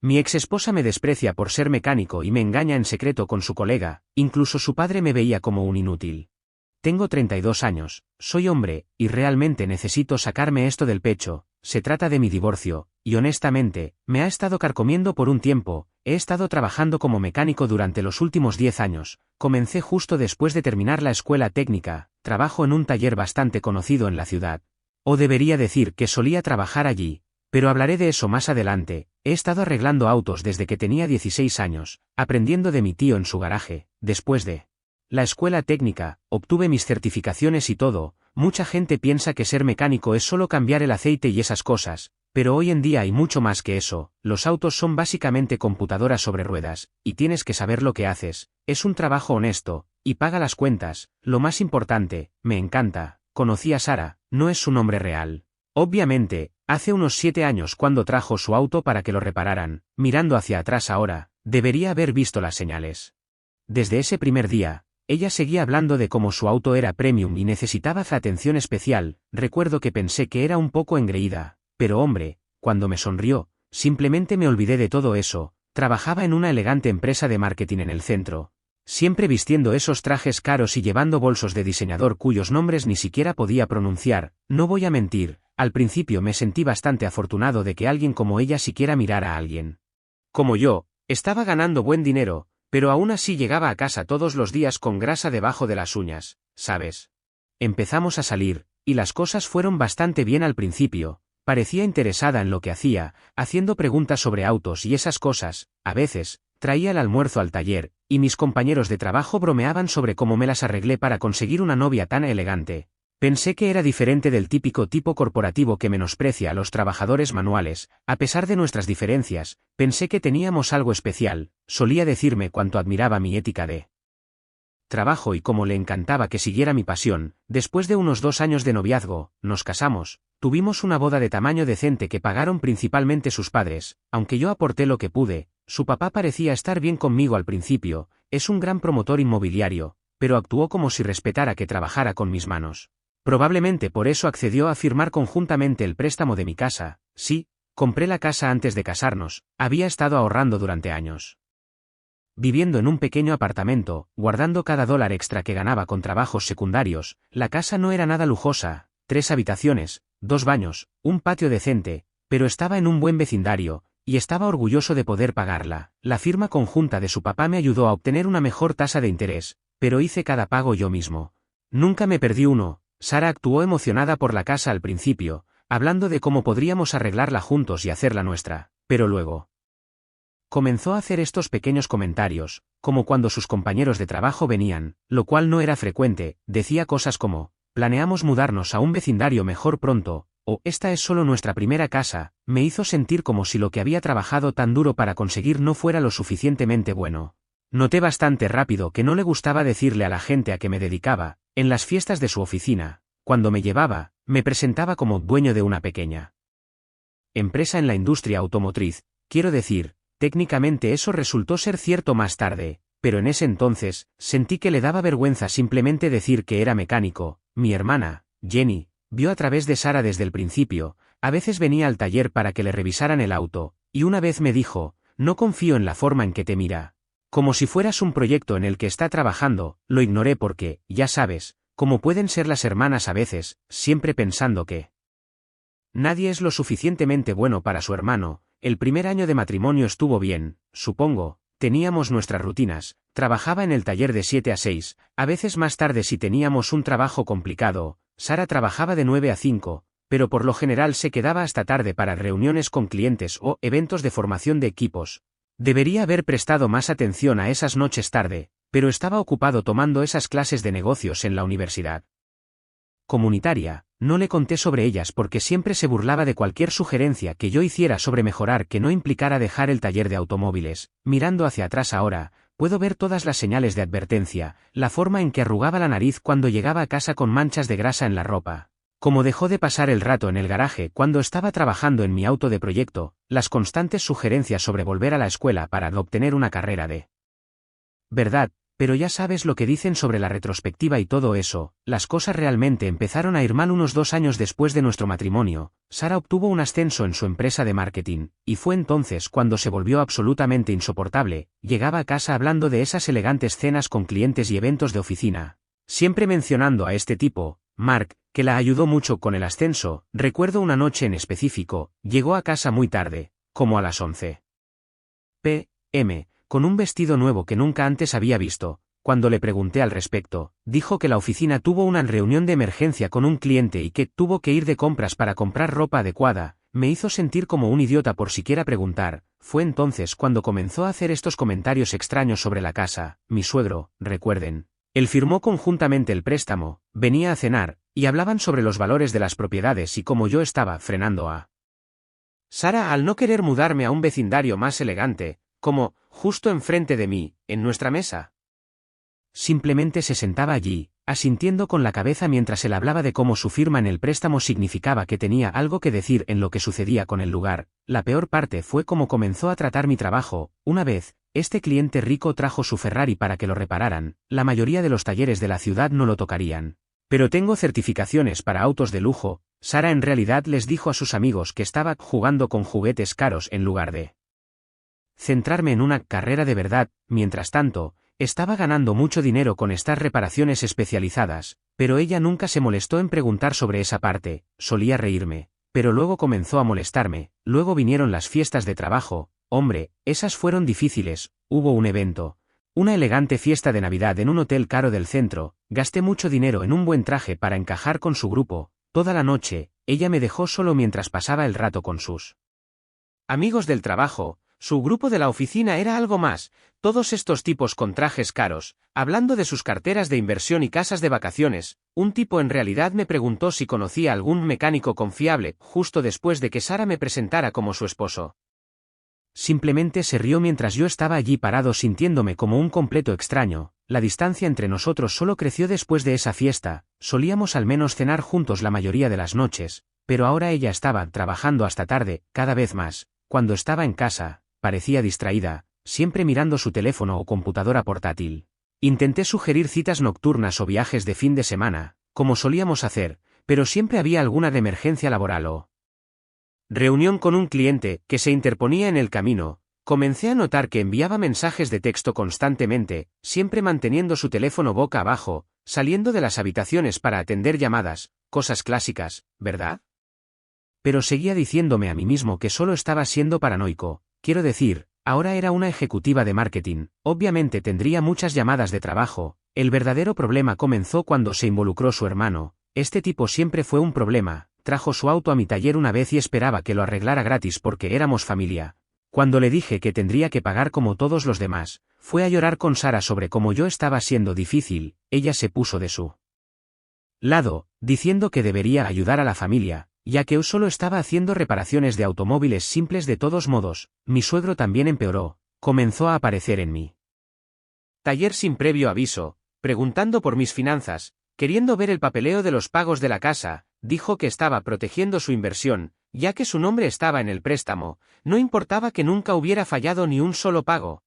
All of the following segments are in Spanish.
Mi exesposa me desprecia por ser mecánico y me engaña en secreto con su colega, incluso su padre me veía como un inútil. Tengo 32 años, soy hombre, y realmente necesito sacarme esto del pecho. Se trata de mi divorcio, y honestamente, me ha estado carcomiendo por un tiempo. He estado trabajando como mecánico durante los últimos 10 años, comencé justo después de terminar la escuela técnica, trabajo en un taller bastante conocido en la ciudad. O debería decir que solía trabajar allí, pero hablaré de eso más adelante. He estado arreglando autos desde que tenía 16 años, aprendiendo de mi tío en su garaje. Después de la escuela técnica, obtuve mis certificaciones y todo. Mucha gente piensa que ser mecánico es solo cambiar el aceite y esas cosas, pero hoy en día hay mucho más que eso. Los autos son básicamente computadoras sobre ruedas, y tienes que saber lo que haces. Es un trabajo honesto, y paga las cuentas. Lo más importante, me encanta. Conocí a Sara, no es su nombre real. Obviamente, hace unos 7 años cuando trajo su auto para que lo repararan. Mirando hacia atrás ahora, debería haber visto las señales. Desde ese primer día, ella seguía hablando de cómo su auto era premium y necesitaba atención especial. Recuerdo que pensé que era un poco engreída, pero hombre, cuando me sonrió, simplemente me olvidé de todo eso. Trabajaba en una elegante empresa de marketing en el centro, siempre vistiendo esos trajes caros y llevando bolsos de diseñador cuyos nombres ni siquiera podía pronunciar. No voy a mentir, al principio me sentí bastante afortunado de que alguien como ella siquiera mirara a alguien como yo. Estaba ganando buen dinero, pero aún así llegaba a casa todos los días con grasa debajo de las uñas, ¿sabes? Empezamos a salir, y las cosas fueron bastante bien al principio. Parecía interesada en lo que hacía, haciendo preguntas sobre autos y esas cosas. A veces, traía el almuerzo al taller, y mis compañeros de trabajo bromeaban sobre cómo me las arreglé para conseguir una novia tan elegante. Pensé que era diferente del típico tipo corporativo que menosprecia a los trabajadores manuales. A pesar de nuestras diferencias, pensé que teníamos algo especial. Solía decirme cuánto admiraba mi ética de trabajo y cómo le encantaba que siguiera mi pasión. Después de unos 2 años de noviazgo, nos casamos. Tuvimos una boda de tamaño decente que pagaron principalmente sus padres, aunque yo aporté lo que pude. Su papá parecía estar bien conmigo al principio. Es un gran promotor inmobiliario, pero actuó como si respetara que trabajara con mis manos. Probablemente por eso accedió a firmar conjuntamente el préstamo de mi casa. Sí, compré la casa antes de casarnos. Había estado ahorrando durante años, viviendo en un pequeño apartamento, guardando cada dólar extra que ganaba con trabajos secundarios. La casa no era nada lujosa, 3 habitaciones, 2 baños, un patio decente, pero estaba en un buen vecindario, y estaba orgulloso de poder pagarla. La firma conjunta de su papá me ayudó a obtener una mejor tasa de interés, pero hice cada pago yo mismo. Nunca me perdí uno. Sara actuó emocionada por la casa al principio, hablando de cómo podríamos arreglarla juntos y hacerla nuestra, pero luego comenzó a hacer estos pequeños comentarios, como cuando sus compañeros de trabajo venían, lo cual no era frecuente. Decía cosas como, planeamos mudarnos a un vecindario mejor pronto, o esta es solo nuestra primera casa. Me hizo sentir como si lo que había trabajado tan duro para conseguir no fuera lo suficientemente bueno. Noté bastante rápido que no le gustaba decirle a la gente a que me dedicaba. En las fiestas de su oficina, cuando me llevaba, me presentaba como dueño de una pequeña empresa en la industria automotriz. Quiero decir, técnicamente eso resultó ser cierto más tarde, pero en ese entonces, sentí que le daba vergüenza simplemente decir que era mecánico. Mi hermana, Jenny, vio a través de Sara desde el principio. A veces venía al taller para que le revisaran el auto, y una vez me dijo, no confío en la forma en que te mira. Como si fueras un proyecto en el que está trabajando. Lo ignoré porque, ya sabes, como pueden ser las hermanas a veces, siempre pensando que nadie es lo suficientemente bueno para su hermano. El primer año de matrimonio estuvo bien, supongo. Teníamos nuestras rutinas. Trabajaba en el taller de 7 a 6, a veces más tarde si teníamos un trabajo complicado. Sara trabajaba de 9 a 5, pero por lo general se quedaba hasta tarde para reuniones con clientes o eventos de formación de equipos. Debería haber prestado más atención a esas noches tarde, pero estaba ocupado tomando esas clases de negocios en la universidad comunitaria. No le conté sobre ellas porque siempre se burlaba de cualquier sugerencia que yo hiciera sobre mejorar que no implicara dejar el taller de automóviles. Mirando hacia atrás ahora, puedo ver todas las señales de advertencia, la forma en que arrugaba la nariz cuando llegaba a casa con manchas de grasa en la ropa, como dejó de pasar el rato en el garaje cuando estaba trabajando en mi auto de proyecto, las constantes sugerencias sobre volver a la escuela para obtener una carrera de verdad. Pero ya sabes lo que dicen sobre la retrospectiva y todo eso, las cosas realmente empezaron a ir mal unos 2 años después de nuestro matrimonio. Sara obtuvo un ascenso en su empresa de marketing, y fue entonces cuando se volvió absolutamente insoportable. Llegaba a casa hablando de esas elegantes cenas con clientes y eventos de oficina, siempre mencionando a este tipo, Mark, que la ayudó mucho con el ascenso. Recuerdo una noche en específico, llegó a casa muy tarde, como a las 11 p.m., con un vestido nuevo que nunca antes había visto. Cuando le pregunté al respecto, dijo que la oficina tuvo una reunión de emergencia con un cliente y que tuvo que ir de compras para comprar ropa adecuada. Me hizo sentir como un idiota por siquiera preguntar. Fue entonces cuando comenzó a hacer estos comentarios extraños sobre la casa. Mi suegro, recuerden. Él firmó conjuntamente el préstamo, venía a cenar, y hablaban sobre los valores de las propiedades y cómo yo estaba frenando a Sara al no querer mudarme a un vecindario más elegante, como, justo enfrente de mí, en nuestra mesa. Simplemente se sentaba allí, asintiendo con la cabeza mientras él hablaba de cómo su firma en el préstamo significaba que tenía algo que decir en lo que sucedía con el lugar. La peor parte fue cómo comenzó a tratar mi trabajo. Una vez, este cliente rico trajo su Ferrari para que lo repararan, la mayoría de los talleres de la ciudad no lo tocarían. Pero tengo certificaciones para autos de lujo. Sara en realidad les dijo a sus amigos que estaba jugando con juguetes caros en lugar de centrarme en una carrera de verdad. Mientras tanto, estaba ganando mucho dinero con estas reparaciones especializadas, pero ella nunca se molestó en preguntar sobre esa parte. Solía reírme, pero luego comenzó a molestarme. Luego vinieron las fiestas de trabajo. Hombre, esas fueron difíciles. Hubo un evento, una elegante fiesta de Navidad en un hotel caro del centro. Gasté mucho dinero en un buen traje para encajar con su grupo. Toda la noche, ella me dejó solo mientras pasaba el rato con sus amigos del trabajo. Su grupo de la oficina era algo más, todos estos tipos con trajes caros, hablando de sus carteras de inversión y casas de vacaciones. Un tipo en realidad me preguntó si conocía algún mecánico confiable, justo después de que Sara me presentara como su esposo. Simplemente se rió mientras yo estaba allí parado sintiéndome como un completo extraño. La distancia entre nosotros solo creció después de esa fiesta. Solíamos al menos cenar juntos la mayoría de las noches, pero ahora ella estaba trabajando hasta tarde, cada vez más. Cuando estaba en casa, parecía distraída, siempre mirando su teléfono o computadora portátil. Intenté sugerir citas nocturnas o viajes de fin de semana, como solíamos hacer, pero siempre había alguna de emergencia laboral o reunión con un cliente que se interponía en el camino. Comencé a notar que enviaba mensajes de texto constantemente, siempre manteniendo su teléfono boca abajo, saliendo de las habitaciones para atender llamadas, cosas clásicas, ¿verdad? Pero seguía diciéndome a mí mismo que solo estaba siendo paranoico. Quiero decir, ahora era una ejecutiva de marketing, obviamente tendría muchas llamadas de trabajo. El verdadero problema comenzó cuando se involucró su hermano. Este tipo siempre fue un problema. Trajo su auto a mi taller una vez y esperaba que lo arreglara gratis porque éramos familia. Cuando le dije que tendría que pagar como todos los demás, fue a llorar con Sara sobre cómo yo estaba siendo difícil. Ella se puso de su lado, diciendo que debería ayudar a la familia, ya que yo solo estaba haciendo reparaciones de automóviles simples. De todos modos, mi suegro también empeoró, comenzó a aparecer en mi taller sin previo aviso, preguntando por mis finanzas, queriendo ver el papeleo de los pagos de la casa. Dijo que estaba protegiendo su inversión, ya que su nombre estaba en el préstamo, no importaba que nunca hubiera fallado ni un solo pago.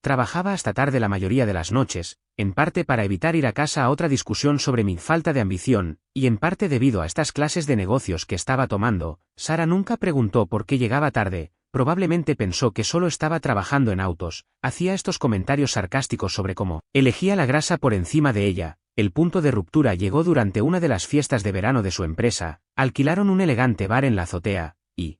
Trabajaba hasta tarde la mayoría de las noches, en parte para evitar ir a casa a otra discusión sobre mi falta de ambición, y en parte debido a estas clases de negocios que estaba tomando. Sara nunca preguntó por qué llegaba tarde, probablemente pensó que solo estaba trabajando en autos. Hacía estos comentarios sarcásticos sobre cómo elegía la grasa por encima de ella. El punto de ruptura llegó durante una de las fiestas de verano de su empresa. Alquilaron un elegante bar en la azotea, y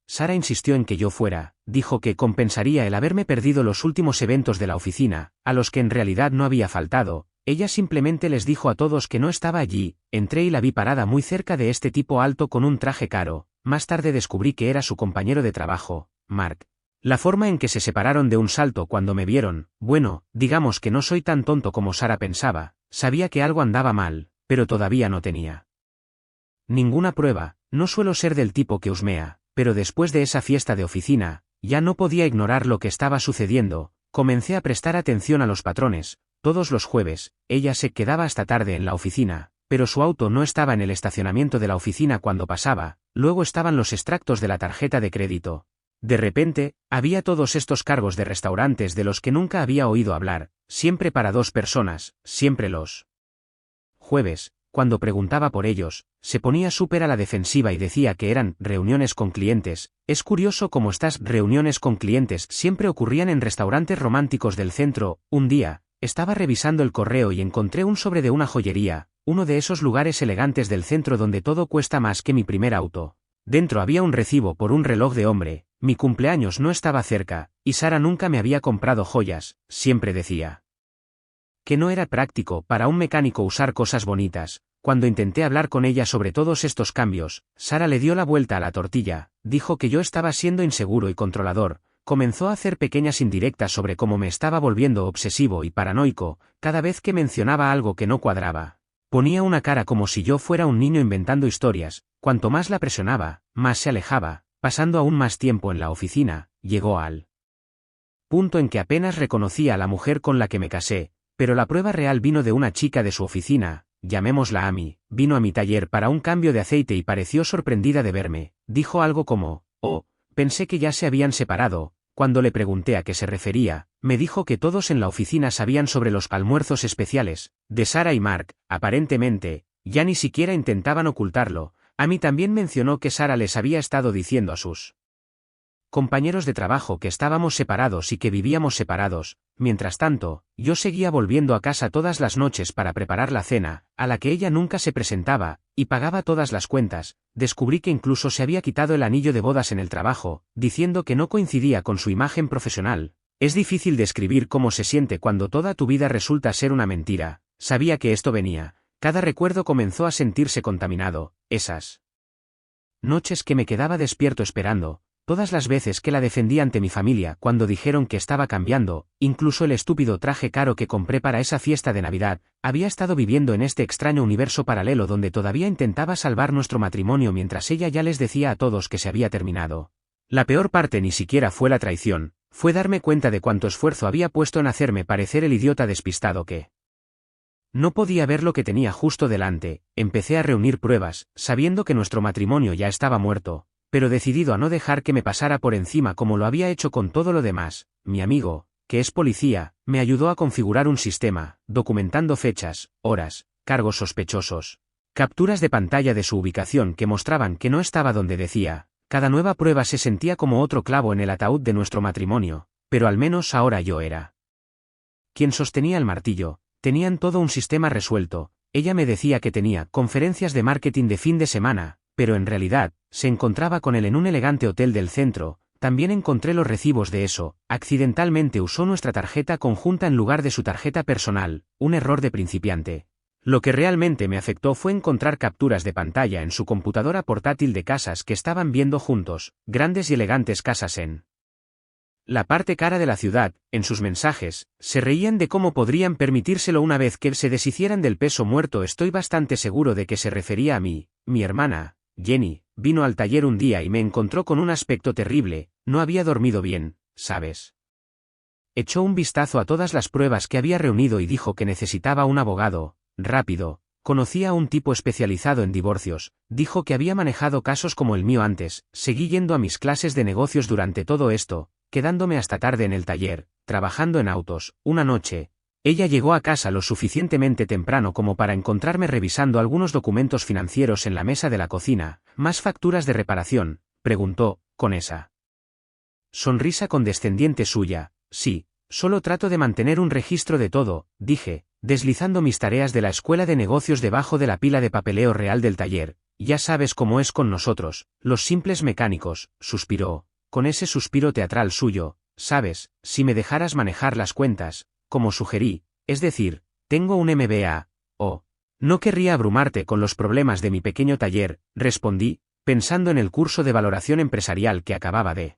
Sara insistió en que yo fuera. Dijo que compensaría el haberme perdido los últimos eventos de la oficina, a los que en realidad no había faltado. Ella simplemente les dijo a todos que no estaba allí. Entré y la vi parada muy cerca de este tipo alto con un traje caro. Más tarde descubrí que era su compañero de trabajo, Mark. La forma en que se separaron de un salto cuando me vieron. Bueno, digamos que no soy tan tonto como Sara pensaba. Sabía que algo andaba mal, pero todavía no tenía ninguna prueba. No suelo ser del tipo que husmea, pero después de esa fiesta de oficina, ya no podía ignorar lo que estaba sucediendo. Comencé a prestar atención a los patrones. Todos los jueves, ella se quedaba hasta tarde en la oficina, pero su auto no estaba en el estacionamiento de la oficina cuando pasaba. Luego estaban los extractos de la tarjeta de crédito. De repente, había todos estos cargos de restaurantes de los que nunca había oído hablar, siempre para 2 personas, siempre los jueves, cuando preguntaba por ellos, se ponía súper a la defensiva y decía que eran reuniones con clientes. Es curioso cómo estas reuniones con clientes siempre ocurrían en restaurantes románticos del centro. Un día, estaba revisando el correo y encontré un sobre de una joyería, uno de esos lugares elegantes del centro donde todo cuesta más que mi primer auto. Dentro había un recibo por un reloj de hombre. Mi cumpleaños no estaba cerca, y Sara nunca me había comprado joyas. Siempre decía que no era práctico para un mecánico usar cosas bonitas. Cuando intenté hablar con ella sobre todos estos cambios, Sara le dio la vuelta a la tortilla, dijo que yo estaba siendo inseguro y controlador, comenzó a hacer pequeñas indirectas sobre cómo me estaba volviendo obsesivo y paranoico, cada vez que mencionaba algo que no cuadraba. Ponía una cara como si yo fuera un niño inventando historias. Cuanto más la presionaba, más se alejaba, pasando aún más tiempo en la oficina. Llegó al punto en que apenas reconocía a la mujer con la que me casé, pero la prueba real vino de una chica de su oficina, llamémosla Amy. Vino a mi taller para un cambio de aceite y pareció sorprendida de verme. Dijo algo como, «Oh, pensé que ya se habían separado». Cuando le pregunté a qué se refería, me dijo que todos en la oficina sabían sobre los almuerzos especiales de Sara y Mark. Aparentemente, ya ni siquiera intentaban ocultarlo. Amy también mencionó que Sara les había estado diciendo a sus compañeros de trabajo que estábamos separados y que vivíamos separados. Mientras tanto, yo seguía volviendo a casa todas las noches para preparar la cena, a la que ella nunca se presentaba, y pagaba todas las cuentas. Descubrí que incluso se había quitado el anillo de bodas en el trabajo, diciendo que no coincidía con su imagen profesional. Es difícil describir cómo se siente cuando toda tu vida resulta ser una mentira. Sabía que esto venía. Cada recuerdo comenzó a sentirse contaminado. Esas noches que me quedaba despierto esperando, todas las veces que la defendí ante mi familia cuando dijeron que estaba cambiando, incluso el estúpido traje caro que compré para esa fiesta de Navidad. Había estado viviendo en este extraño universo paralelo donde todavía intentaba salvar nuestro matrimonio mientras ella ya les decía a todos que se había terminado. La peor parte ni siquiera fue la traición, fue darme cuenta de cuánto esfuerzo había puesto en hacerme parecer el idiota despistado que no podía ver lo que tenía justo delante. Empecé a reunir pruebas, sabiendo que nuestro matrimonio ya estaba muerto, pero decidido a no dejar que me pasara por encima como lo había hecho con todo lo demás. Mi amigo, que es policía, me ayudó a configurar un sistema, documentando fechas, horas, cargos sospechosos, capturas de pantalla de su ubicación que mostraban que no estaba donde decía. Cada nueva prueba se sentía como otro clavo en el ataúd de nuestro matrimonio, pero al menos ahora yo era quien sostenía el martillo. Tenían todo un sistema resuelto. Ella me decía que tenía conferencias de marketing de fin de semana, pero en realidad, se encontraba con él en un elegante hotel del centro. También encontré los recibos de eso. Accidentalmente usó nuestra tarjeta conjunta en lugar de su tarjeta personal, un error de principiante. Lo que realmente me afectó fue encontrar capturas de pantalla en su computadora portátil de casas que estaban viendo juntos, grandes y elegantes casas en la parte cara de la ciudad. En sus mensajes, se reían de cómo podrían permitírselo una vez que se deshicieran del peso muerto. Estoy bastante seguro de que se refería a mí. Mi hermana, Jenny, vino al taller un día y me encontró con un aspecto terrible. No había dormido bien, ¿sabes? Echó un vistazo a todas las pruebas que había reunido y dijo que necesitaba un abogado, rápido. Conocía a un tipo especializado en divorcios. Dijo que había manejado casos como el mío antes. Seguí yendo a mis clases de negocios durante todo esto, quedándome hasta tarde en el taller, trabajando en autos. Una noche, ella llegó a casa lo suficientemente temprano como para encontrarme revisando algunos documentos financieros en la mesa de la cocina. ¿Más facturas de reparación?, preguntó, con esa sonrisa condescendiente suya. Sí, solo trato de mantener un registro de todo, dije, deslizando mis tareas de la escuela de negocios debajo de la pila de papeleo real del taller. Ya sabes cómo es con nosotros, los simples mecánicos, suspiró, con ese suspiro teatral suyo. Sabes, si me dejaras manejar las cuentas, como sugerí, es decir, tengo un MBA, no querría abrumarte con los problemas de mi pequeño taller, respondí, pensando en el curso de valoración empresarial que acababa de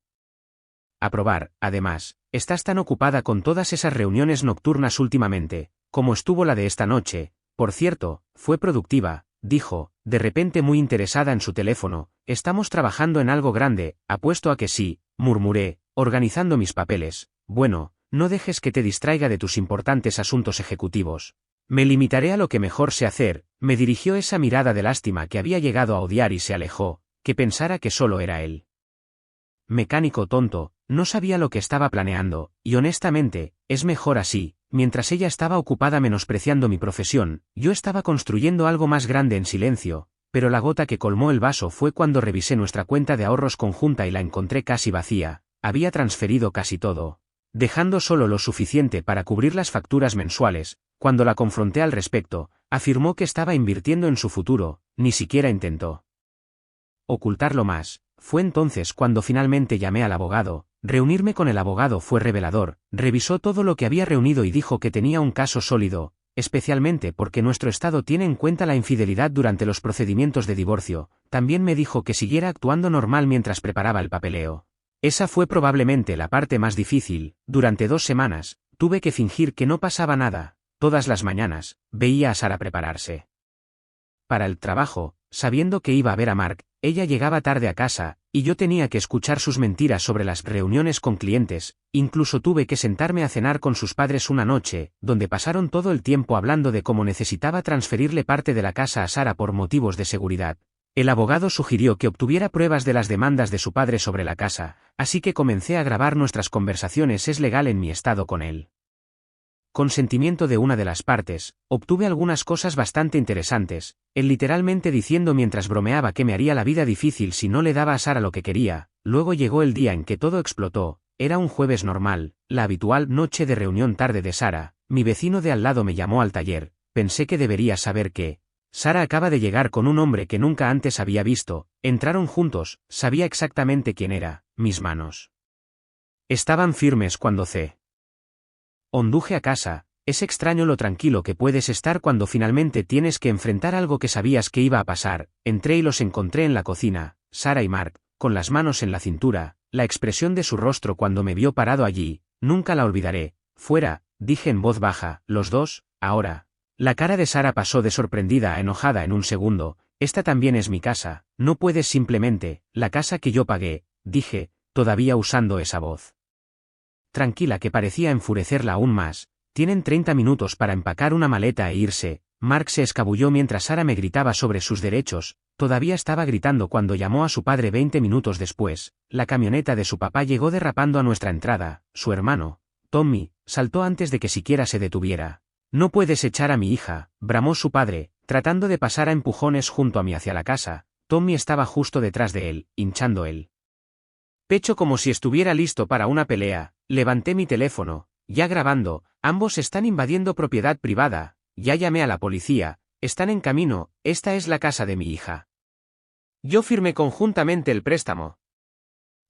aprobar. Además, estás tan ocupada con todas esas reuniones nocturnas últimamente, como estuvo la de esta noche. Por cierto, fue productiva, dijo, de repente muy interesada en su teléfono. Estamos trabajando en algo grande, apuesto a que sí, murmuré, organizando mis papeles. Bueno, no dejes que te distraiga de tus importantes asuntos ejecutivos. Me limitaré a lo que mejor sé hacer. Me dirigió esa mirada de lástima que había llegado a odiar y se alejó, que pensara que solo era él mecánico tonto, no sabía lo que estaba planeando, y honestamente, es mejor así. Mientras ella estaba ocupada menospreciando mi profesión, yo estaba construyendo algo más grande en silencio, pero la gota que colmó el vaso fue cuando revisé nuestra cuenta de ahorros conjunta y la encontré casi vacía. Había transferido casi todo, dejando solo lo suficiente para cubrir las facturas mensuales. Cuando la confronté al respecto, afirmó que estaba invirtiendo en su futuro, ni siquiera intentó ocultarlo más. Fue entonces cuando finalmente llamé al abogado. Reunirme con el abogado fue revelador, revisó todo lo que había reunido y dijo que tenía un caso sólido, especialmente porque nuestro estado tiene en cuenta la infidelidad durante los procedimientos de divorcio. También me dijo que siguiera actuando normal mientras preparaba el papeleo. Esa fue probablemente la parte más difícil. Durante 2 semanas, tuve que fingir que no pasaba nada. Todas las mañanas, veía a Sara prepararse para el trabajo, sabiendo que iba a ver a Mark. Ella llegaba tarde a casa, y yo tenía que escuchar sus mentiras sobre las reuniones con clientes. Incluso tuve que sentarme a cenar con sus padres una noche, donde pasaron todo el tiempo hablando de cómo necesitaba transferirle parte de la casa a Sara por motivos de seguridad. El abogado sugirió que obtuviera pruebas de las demandas de su padre sobre la casa, así que comencé a grabar nuestras conversaciones. Es legal en mi estado con él. Consentimiento de una de las partes, obtuve algunas cosas bastante interesantes, él literalmente diciendo mientras bromeaba que me haría la vida difícil si no le daba a Sara lo que quería. Luego llegó el día en que todo explotó. Era un jueves normal, la habitual noche de reunión tarde de Sara. Mi vecino de al lado me llamó al taller. Pensé que debería saber que Sara acaba de llegar con un hombre que nunca antes había visto. Entraron juntos, sabía exactamente quién era. Mis manos estaban firmes cuando conduje a casa. Es extraño lo tranquilo que puedes estar cuando finalmente tienes que enfrentar algo que sabías que iba a pasar. Entré y los encontré en la cocina, Sara y Mark, con las manos en la cintura. La expresión de su rostro cuando me vio parado allí, nunca la olvidaré. Fuera, dije en voz baja, los dos, ahora. La cara de Sara pasó de sorprendida a enojada en un segundo. Esta también es mi casa, no puedes simplemente, la casa que yo pagué, dije, todavía usando esa voz tranquila que parecía enfurecerla aún más. Tienen 30 minutos para empacar una maleta e irse. Mark se escabulló mientras Sara me gritaba sobre sus derechos. Todavía estaba gritando cuando llamó a su padre 20 minutos después. La camioneta de su papá llegó derrapando a nuestra entrada. Su hermano, Tommy, saltó antes de que siquiera se detuviera. No puedes echar a mi hija, bramó su padre, tratando de pasar a empujones junto a mí hacia la casa. Tommy estaba justo detrás de él, hinchando el pecho como si estuviera listo para una pelea. Levanté mi teléfono, ya grabando. Ambos están invadiendo propiedad privada. Ya llamé a la policía, están en camino. Esta es la casa de mi hija. Yo firmé conjuntamente el préstamo.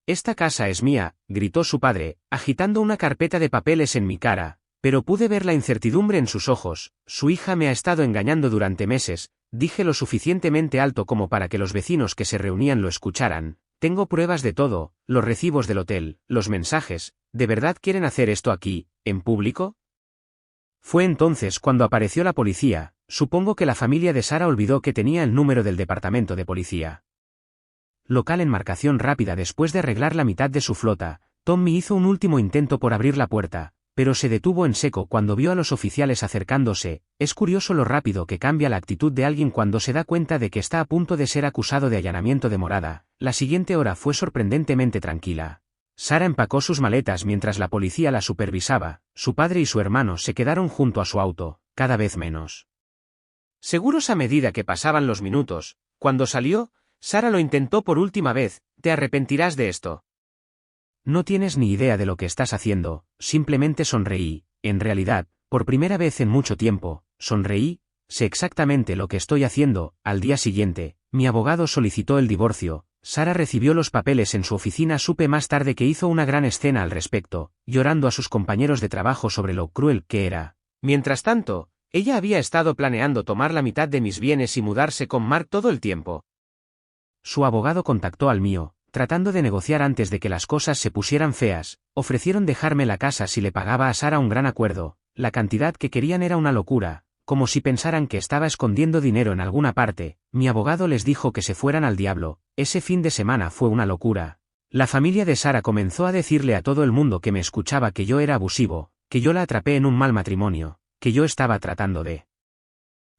Esta casa es mía, gritó su padre, agitando una carpeta de papeles en mi cara, pero pude ver la incertidumbre en sus ojos. Su hija me ha estado engañando durante meses, dije lo suficientemente alto como para que los vecinos que se reunían lo escucharan. Tengo pruebas de todo, los recibos del hotel, los mensajes. ¿De verdad quieren hacer esto aquí, en público? Fue entonces cuando apareció la policía. Supongo que la familia de Sara olvidó que tenía el número del departamento de policía local en marcación rápida. Después de arreglar la mitad de su flota, Tommy hizo un último intento por abrir la puerta, pero se detuvo en seco cuando vio a los oficiales acercándose. Es curioso lo rápido que cambia la actitud de alguien cuando se da cuenta de que está a punto de ser acusado de allanamiento de morada. La siguiente hora fue sorprendentemente tranquila. Sara empacó sus maletas mientras la policía la supervisaba. Su padre y su hermano se quedaron junto a su auto, cada vez menos seguros a medida que pasaban los minutos. Cuando salió, Sara lo intentó por última vez. ¿Te arrepentirás de esto? No tienes ni idea de lo que estás haciendo. Simplemente sonreí. En realidad, por primera vez en mucho tiempo, sonreí. Sé exactamente lo que estoy haciendo. Al día siguiente, mi abogado solicitó el divorcio. Sara recibió los papeles en su oficina. Supe más tarde que hizo una gran escena al respecto, llorando a sus compañeros de trabajo sobre lo cruel que era. Mientras tanto, ella había estado planeando tomar la mitad de mis bienes y mudarse con Mark todo el tiempo. Su abogado contactó al mío, tratando de negociar antes de que las cosas se pusieran feas. Ofrecieron dejarme la casa si le pagaba a Sara un gran acuerdo. La cantidad que querían era una locura, como si pensaran que estaba escondiendo dinero en alguna parte. Mi abogado les dijo que se fueran al diablo. Ese fin de semana fue una locura. La familia de Sara comenzó a decirle a todo el mundo que me escuchaba que yo era abusivo, que yo la atrapé en un mal matrimonio, que yo estaba tratando de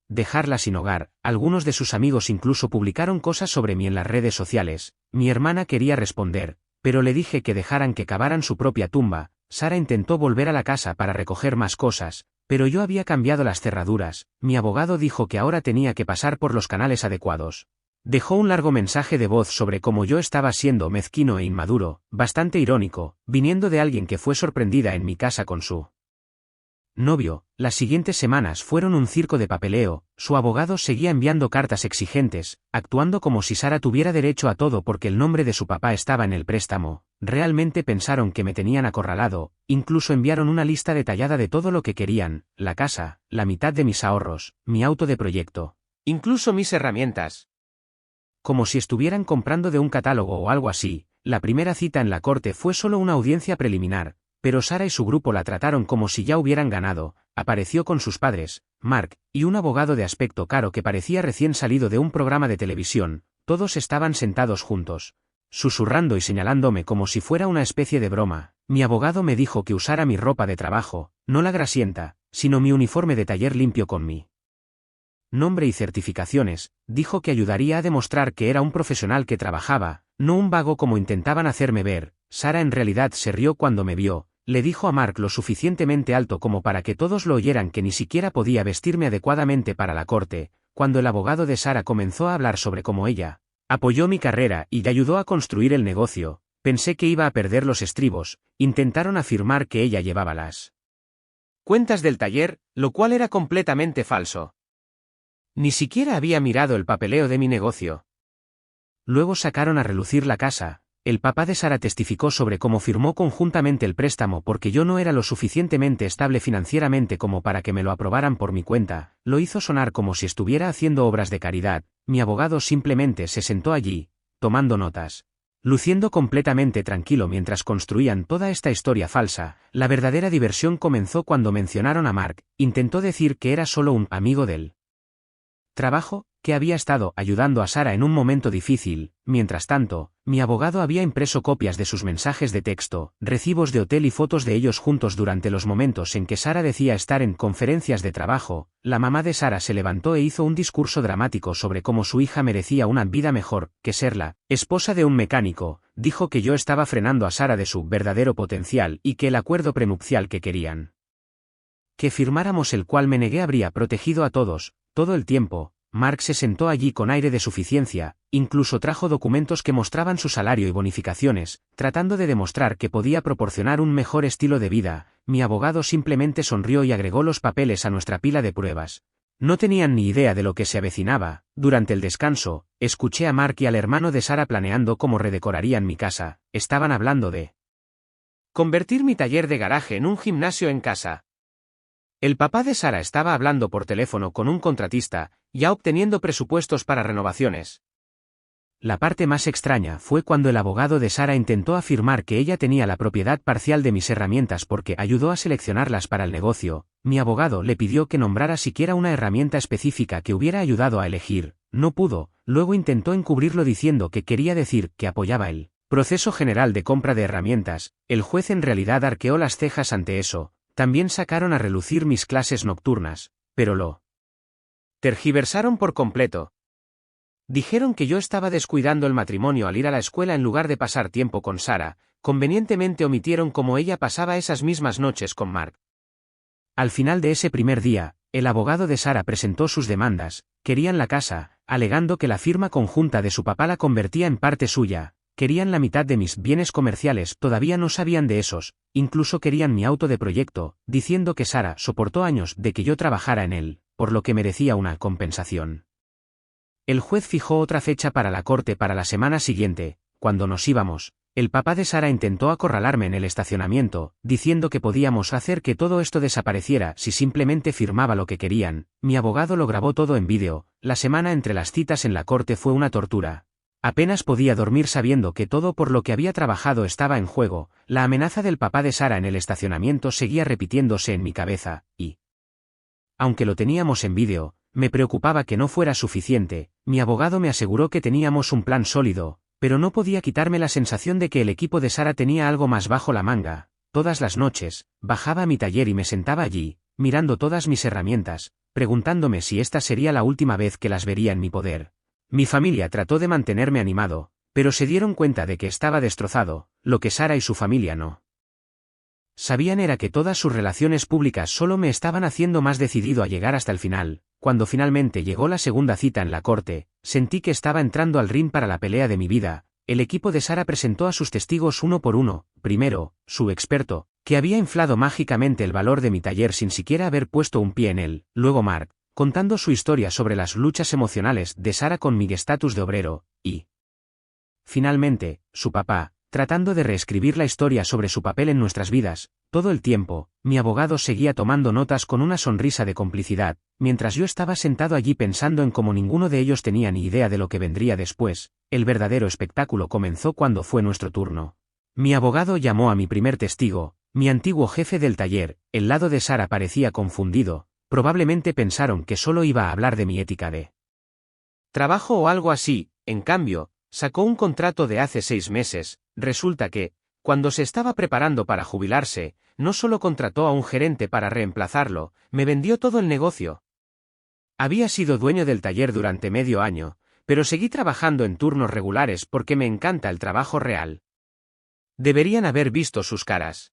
dejarla sin hogar. Algunos de sus amigos incluso publicaron cosas sobre mí en las redes sociales. Mi hermana quería responder, pero le dije que dejaran que cavaran su propia tumba. Sara intentó volver a la casa para recoger más cosas, pero yo había cambiado las cerraduras. Mi abogado dijo que ahora tenía que pasar por los canales adecuados. Dejó un largo mensaje de voz sobre cómo yo estaba siendo mezquino e inmaduro, bastante irónico, viniendo de alguien que fue sorprendida en mi casa con su novio. Las siguientes semanas fueron un circo de papeleo. Su abogado seguía enviando cartas exigentes, actuando como si Sara tuviera derecho a todo porque el nombre de su papá estaba en el préstamo. Realmente pensaron que me tenían acorralado, incluso enviaron una lista detallada de todo lo que querían: la casa, la mitad de mis ahorros, mi auto de proyecto, incluso mis herramientas. Como si estuvieran comprando de un catálogo o algo así. La primera cita en la corte fue solo una audiencia preliminar, pero Sara y su grupo la trataron como si ya hubieran ganado. Apareció con sus padres, Mark, y un abogado de aspecto caro que parecía recién salido de un programa de televisión. Todos estaban sentados juntos, susurrando y señalándome como si fuera una especie de broma. Mi abogado me dijo que usara mi ropa de trabajo, no la grasienta, sino mi uniforme de taller limpio con mi nombre y certificaciones. Dijo que ayudaría a demostrar que era un profesional que trabajaba, no un vago como intentaban hacerme ver. Sara en realidad se rió cuando me vio. Le dijo a Mark lo suficientemente alto como para que todos lo oyeran que ni siquiera podía vestirme adecuadamente para la corte. Cuando el abogado de Sara comenzó a hablar sobre cómo ella apoyó mi carrera y ayudó a construir el negocio, pensé que iba a perder los estribos. Intentaron afirmar que ella llevaba las cuentas del taller, lo cual era completamente falso. Ni siquiera había mirado el papeleo de mi negocio. Luego sacaron a relucir la casa. El papá de Sara testificó sobre cómo firmó conjuntamente el préstamo porque yo no era lo suficientemente estable financieramente como para que me lo aprobaran por mi cuenta. Lo hizo sonar como si estuviera haciendo obras de caridad. Mi abogado simplemente se sentó allí, tomando notas, luciendo completamente tranquilo mientras construían toda esta historia falsa. La verdadera diversión comenzó cuando mencionaron a Mark. Intentó decir que era solo un amigo del trabajo, que había estado ayudando a Sara en un momento difícil. Mientras tanto, mi abogado había impreso copias de sus mensajes de texto, recibos de hotel y fotos de ellos juntos durante los momentos en que Sara decía estar en conferencias de trabajo. La mamá de Sara se levantó e hizo un discurso dramático sobre cómo su hija merecía una vida mejor que ser la esposa de un mecánico. Dijo que yo estaba frenando a Sara de su verdadero potencial y que el acuerdo prenupcial que querían que firmáramos, el cual me negué, habría protegido a todos, todo el tiempo. Mark se sentó allí con aire de suficiencia, incluso trajo documentos que mostraban su salario y bonificaciones, tratando de demostrar que podía proporcionar un mejor estilo de vida. Mi abogado simplemente sonrió y agregó los papeles a nuestra pila de pruebas. No tenían ni idea de lo que se avecinaba. Durante el descanso, escuché a Mark y al hermano de Sara planeando cómo redecorarían mi casa. Estaban hablando de convertir mi taller de garaje en un gimnasio en casa. El papá de Sara estaba hablando por teléfono con un contratista, ya obteniendo presupuestos para renovaciones. La parte más extraña fue cuando el abogado de Sara intentó afirmar que ella tenía la propiedad parcial de mis herramientas porque ayudó a seleccionarlas para el negocio. Mi abogado le pidió que nombrara siquiera una herramienta específica que hubiera ayudado a elegir. No pudo. Luego intentó encubrirlo diciendo que quería decir que apoyaba el proceso general de compra de herramientas. El juez en realidad arqueó las cejas ante eso. También sacaron a relucir mis clases nocturnas, pero lo tergiversaron por completo. Dijeron que yo estaba descuidando el matrimonio al ir a la escuela en lugar de pasar tiempo con Sara. Convenientemente omitieron cómo ella pasaba esas mismas noches con Mark. Al final de ese primer día, el abogado de Sara presentó sus demandas. Querían la casa, alegando que la firma conjunta de su papá la convertía en parte suya. Querían la mitad de mis bienes comerciales, todavía no sabían de esos. Incluso querían mi auto de proyecto, diciendo que Sara soportó años de que yo trabajara en él, por lo que merecía una compensación. El juez fijó otra fecha para la corte para la semana siguiente. Cuando nos íbamos, el papá de Sara intentó acorralarme en el estacionamiento, diciendo que podíamos hacer que todo esto desapareciera si simplemente firmaba lo que querían. Mi abogado lo grabó todo en vídeo. La semana entre las citas en la corte fue una tortura. Apenas podía dormir sabiendo que todo por lo que había trabajado estaba en juego. La amenaza del papá de Sara en el estacionamiento seguía repitiéndose en mi cabeza, y aunque lo teníamos en vídeo, me preocupaba que no fuera suficiente. Mi abogado me aseguró que teníamos un plan sólido, pero no podía quitarme la sensación de que el equipo de Sara tenía algo más bajo la manga. Todas las noches, bajaba a mi taller y me sentaba allí, mirando todas mis herramientas, preguntándome si esta sería la última vez que las vería en mi poder. Mi familia trató de mantenerme animado, pero se dieron cuenta de que estaba destrozado, lo que Sara y su familia no sabían era que todas sus relaciones públicas solo me estaban haciendo más decidido a llegar hasta el final. Cuando finalmente llegó la segunda cita en la corte, sentí que estaba entrando al ring para la pelea de mi vida. El equipo de Sara presentó a sus testigos uno por uno, primero, su experto, que había inflado mágicamente el valor de mi taller sin siquiera haber puesto un pie en él, luego Mark, contando su historia sobre las luchas emocionales de Sara con mi estatus de obrero, y finalmente, su papá, tratando de reescribir la historia sobre su papel en nuestras vidas. Todo el tiempo, mi abogado seguía tomando notas con una sonrisa de complicidad, mientras yo estaba sentado allí pensando en cómo ninguno de ellos tenía ni idea de lo que vendría después. El verdadero espectáculo comenzó cuando fue nuestro turno. Mi abogado llamó a mi primer testigo, mi antiguo jefe del taller. El lado de Sara parecía confundido, probablemente pensaron que solo iba a hablar de mi ética de trabajo o algo así. En cambio, sacó un contrato de hace 6 meses. Resulta que, cuando se estaba preparando para jubilarse, no solo contrató a un gerente para reemplazarlo, me vendió todo el negocio. Había sido dueño del taller durante medio año, pero seguí trabajando en turnos regulares porque me encanta el trabajo real. Deberían haber visto sus caras.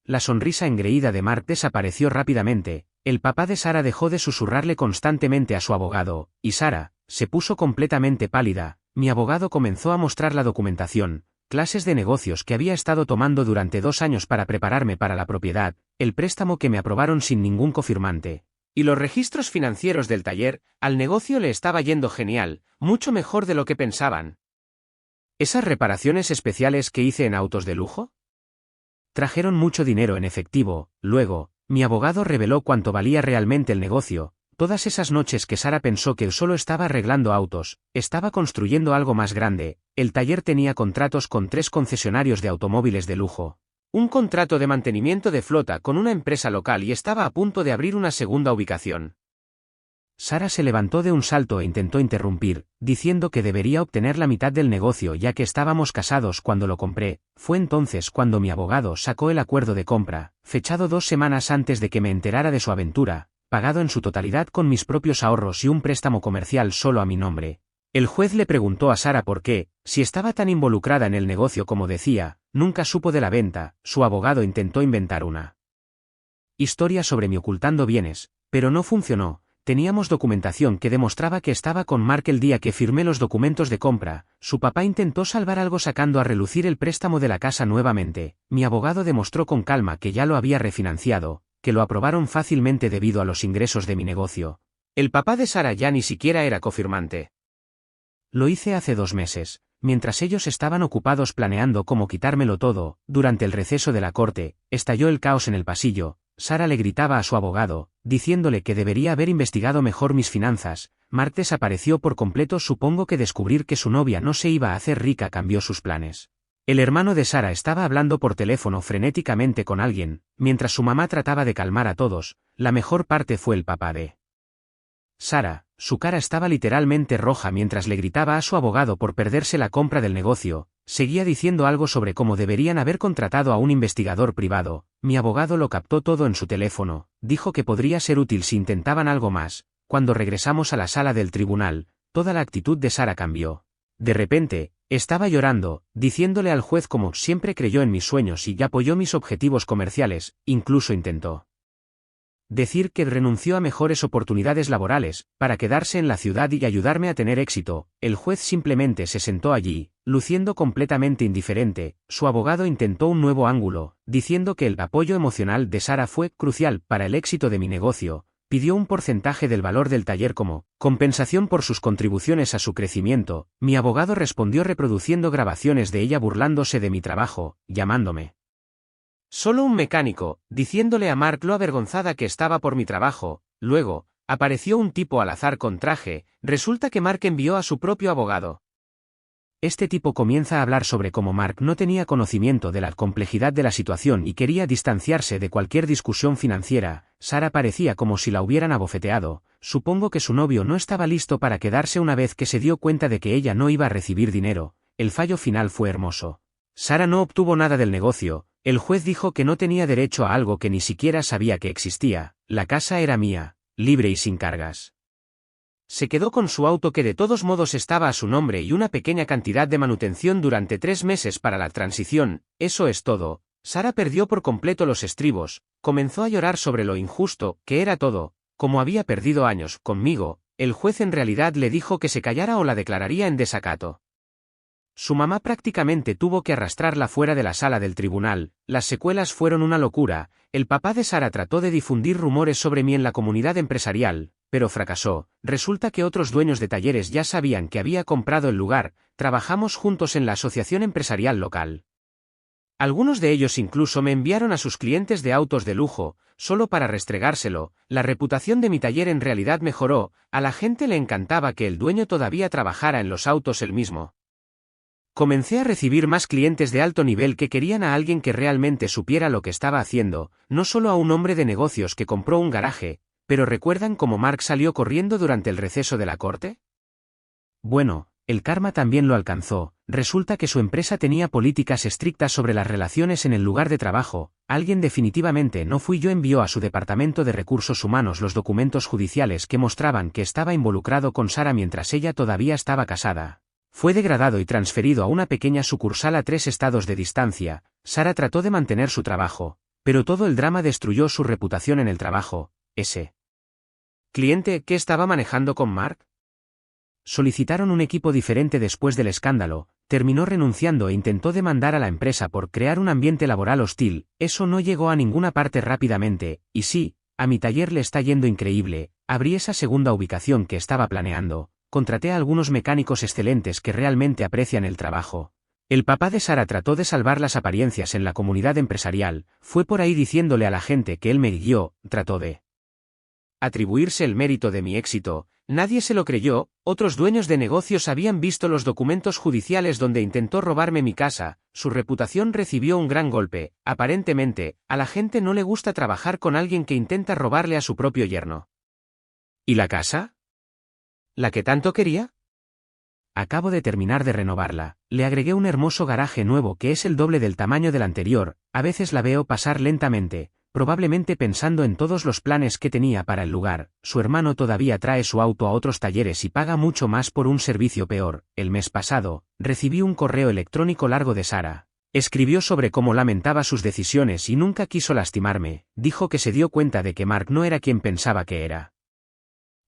La sonrisa engreída de Mark desapareció rápidamente. El papá de Sara dejó de susurrarle constantemente a su abogado, y Sara se puso completamente pálida. Mi abogado comenzó a mostrar la documentación, clases de negocios que había estado tomando durante 2 años para prepararme para la propiedad, el préstamo que me aprobaron sin ningún cofirmante, y los registros financieros del taller. Al negocio le estaba yendo genial, mucho mejor de lo que pensaban. ¿Esas reparaciones especiales que hice en autos de lujo? Trajeron mucho dinero en efectivo. Luego, mi abogado reveló cuánto valía realmente el negocio. Todas esas noches que Sara pensó que solo estaba arreglando autos, estaba construyendo algo más grande. El taller tenía contratos con 3 concesionarios de automóviles de lujo, un contrato de mantenimiento de flota con una empresa local y estaba a punto de abrir una segunda ubicación. Sara se levantó de un salto e intentó interrumpir, diciendo que debería obtener la mitad del negocio ya que estábamos casados cuando lo compré. Fue entonces cuando mi abogado sacó el acuerdo de compra, fechado 2 semanas antes de que me enterara de su aventura, pagado en su totalidad con mis propios ahorros y un préstamo comercial solo a mi nombre. El juez le preguntó a Sara por qué, si estaba tan involucrada en el negocio como decía, nunca supo de la venta. Su abogado intentó inventar una historia sobre mí ocultando bienes, pero no funcionó. Teníamos documentación que demostraba que estaba con Mark el día que firmé los documentos de compra. Su papá intentó salvar algo sacando a relucir el préstamo de la casa nuevamente. Mi abogado demostró con calma que ya lo había refinanciado, que lo aprobaron fácilmente debido a los ingresos de mi negocio. El papá de Sara ya ni siquiera era cofirmante. Lo hice hace 2 meses, mientras ellos estaban ocupados planeando cómo quitármelo todo. Durante el receso de la corte, estalló el caos en el pasillo. Sara le gritaba a su abogado, diciéndole que debería haber investigado mejor mis finanzas. Mark desapareció por completo. Supongo que descubrir que su novia no se iba a hacer rica cambió sus planes. El hermano de Sara estaba hablando por teléfono frenéticamente con alguien, mientras su mamá trataba de calmar a todos. La mejor parte fue el papá de Sara. Su cara estaba literalmente roja mientras le gritaba a su abogado por perderse la compra del negocio. Seguía diciendo algo sobre cómo deberían haber contratado a un investigador privado. Mi abogado lo captó todo en su teléfono. Dijo que podría ser útil si intentaban algo más. Cuando regresamos a la sala del tribunal, toda la actitud de Sara cambió. De repente, estaba llorando, diciéndole al juez cómo siempre creyó en mis sueños y apoyó mis objetivos comerciales. Incluso intentó decir que renunció a mejores oportunidades laborales, para quedarse en la ciudad y ayudarme a tener éxito. El juez simplemente se sentó allí, luciendo completamente indiferente. Su abogado intentó un nuevo ángulo, diciendo que el apoyo emocional de Sara fue crucial para el éxito de mi negocio. Pidió un porcentaje del valor del taller como compensación por sus contribuciones a su crecimiento. Mi abogado respondió reproduciendo grabaciones de ella burlándose de mi trabajo, llamándome solo un mecánico, diciéndole a Mark lo avergonzada que estaba por mi trabajo. Luego, apareció un tipo al azar con traje. Resulta que Mark envió a su propio abogado. Este tipo comienza a hablar sobre cómo Mark no tenía conocimiento de la complejidad de la situación y quería distanciarse de cualquier discusión financiera. Sara parecía como si la hubieran abofeteado. Supongo que su novio no estaba listo para quedarse una vez que se dio cuenta de que ella no iba a recibir dinero. El fallo final fue hermoso. Sara no obtuvo nada del negocio. El juez dijo que no tenía derecho a algo que ni siquiera sabía que existía. La casa era mía, libre y sin cargas. Se quedó con su auto que de todos modos estaba a su nombre y una pequeña cantidad de manutención durante 3 meses para la transición, eso es todo. Sara perdió por completo los estribos, comenzó a llorar sobre lo injusto que era todo, como había perdido años conmigo. El juez en realidad le dijo que se callara o la declararía en desacato. Su mamá prácticamente tuvo que arrastrarla fuera de la sala del tribunal, las secuelas fueron una locura. El papá de Sara trató de difundir rumores sobre mí en la comunidad empresarial, pero fracasó. Resulta que otros dueños de talleres ya sabían que había comprado el lugar, trabajamos juntos en la asociación empresarial local. Algunos de ellos incluso me enviaron a sus clientes de autos de lujo, solo para restregárselo. La reputación de mi taller en realidad mejoró, a la gente le encantaba que el dueño todavía trabajara en los autos él mismo. Comencé a recibir más clientes de alto nivel que querían a alguien que realmente supiera lo que estaba haciendo, no solo a un hombre de negocios que compró un garaje. ¿Pero recuerdan cómo Mark salió corriendo durante el receso de la corte? Bueno, el karma también lo alcanzó. Resulta que su empresa tenía políticas estrictas sobre las relaciones en el lugar de trabajo. Alguien definitivamente no fui yo envió a su departamento de recursos humanos los documentos judiciales que mostraban que estaba involucrado con Sara mientras ella todavía estaba casada. Fue degradado y transferido a una pequeña sucursal a 3 estados de distancia. Sara trató de mantener su trabajo, pero todo el drama destruyó su reputación en el trabajo. Ese cliente que estaba manejando con Mark. Solicitaron un equipo diferente después del escándalo, terminó renunciando e intentó demandar a la empresa por crear un ambiente laboral hostil. Eso no llegó a ninguna parte rápidamente, y sí, a mi taller le está yendo increíble. Abrí esa segunda ubicación que estaba planeando, contraté a algunos mecánicos excelentes que realmente aprecian el trabajo. El papá de Sara trató de salvar las apariencias en la comunidad empresarial, fue por ahí diciéndole a la gente que él me guió, trató de atribuirse el mérito de mi éxito. Nadie se lo creyó. Otros dueños de negocios habían visto los documentos judiciales donde intentó robarme mi casa. Su reputación recibió un gran golpe. Aparentemente, a la gente no le gusta trabajar con alguien que intenta robarle a su propio yerno. ¿Y la casa? ¿La que tanto quería? Acabo de terminar de renovarla. Le agregué un hermoso garaje nuevo que es el doble del tamaño del anterior. A veces la veo pasar lentamente, probablemente pensando en todos los planes que tenía para el lugar. Su hermano todavía trae su auto a otros talleres y paga mucho más por un servicio peor. El mes pasado, recibí un correo electrónico largo de Sara. Escribió sobre cómo lamentaba sus decisiones y nunca quiso lastimarme. Dijo que se dio cuenta de que Mark no era quien pensaba que era.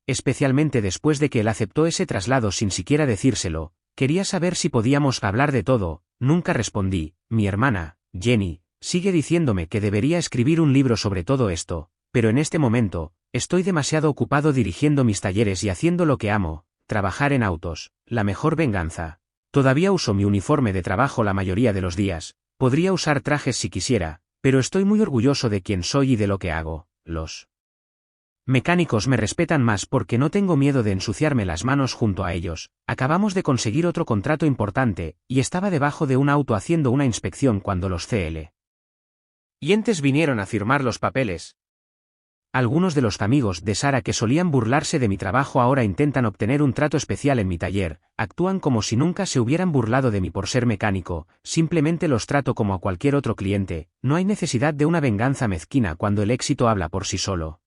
Especialmente después de que él aceptó ese traslado sin siquiera decírselo. Quería saber si podíamos hablar de todo. Nunca respondí. Mi hermana, Jenny, sigue diciéndome que debería escribir un libro sobre todo esto, pero en este momento, estoy demasiado ocupado dirigiendo mis talleres y haciendo lo que amo, trabajar en autos, la mejor venganza. Todavía uso mi uniforme de trabajo la mayoría de los días, podría usar trajes si quisiera, pero estoy muy orgulloso de quién soy y de lo que hago. Los mecánicos me respetan más porque no tengo miedo de ensuciarme las manos junto a ellos. Acabamos de conseguir otro contrato importante, y estaba debajo de un auto haciendo una inspección cuando los CL clientes vinieron a firmar los papeles. Algunos de los amigos de Sara que solían burlarse de mi trabajo ahora intentan obtener un trato especial en mi taller, actúan como si nunca se hubieran burlado de mí por ser mecánico, simplemente los trato como a cualquier otro cliente. No hay necesidad de una venganza mezquina cuando el éxito habla por sí solo.